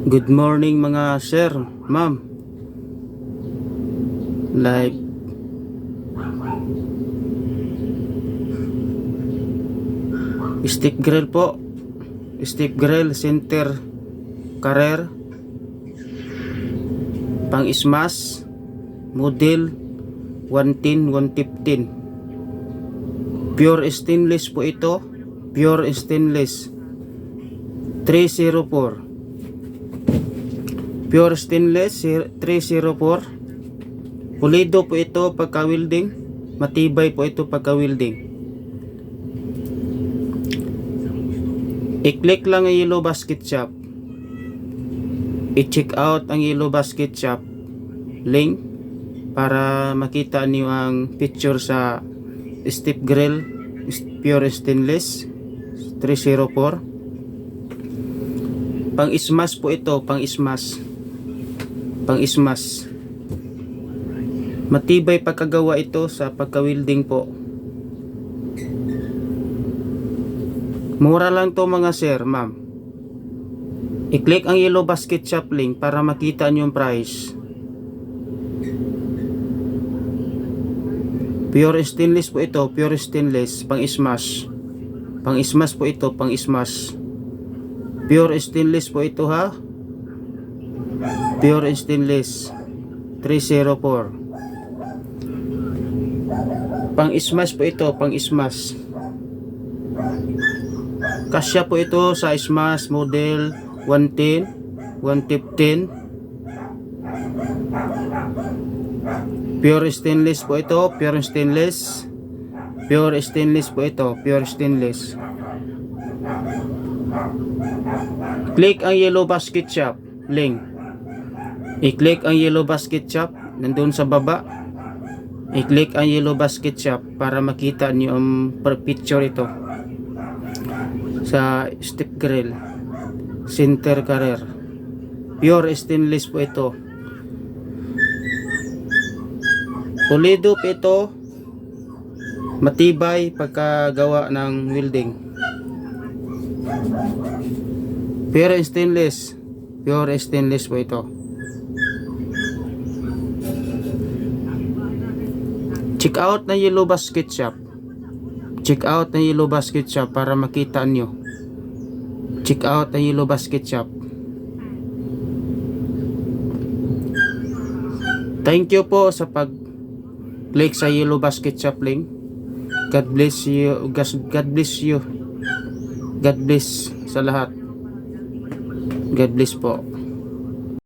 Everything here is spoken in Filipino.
Good morning mga sir, ma'am. Live. Stick grill po. Stick grill center career. Pang smash. Model 110, 115. Pure stainless po ito. Pure stainless 304. Pure stainless 304. Pulido po ito pagka welding. Matibay po ito pagka welding. I-click lang ang yellow basket shop. I-check out ang yellow basket shop link para makita niyo ang picture sa step grill pure stainless 304. Pang smash po ito, pang smash. Pang smash. Matibay pagkagawa ito sa pagka-welding po. Mura lang to mga sir, ma'am. I-click ang yellow basket shop link para makita niyo yung price. Pure stainless po ito, pure stainless, pang smash. Pang smash po ito, pang smash. Pure stainless po ito ha. Pure stainless 304. Pang smash po ito, pang smash. Kasya po ito sa smash model 110, 115. Pure stainless po ito, pure stainless. Pure stainless po ito, pure stainless. Click ang yellow basket shop link. I-click ang yellow basket shop nandun sa baba. I-click ang yellow basket shop para makita niyo ang picture ito sa step grill center career. Pure stainless po ito. Pulido po ito. Matibay pagkagawa ng welding. Pure stainless. Pure stainless po ito. Check out na yellow basket shop. Check out na yellow basket shop para makita nyo. Check out na yellow basket shop. Thank you po sa pag-click sa yellow basket shop link. God bless you. God bless you. God bless sa lahat. God bless po.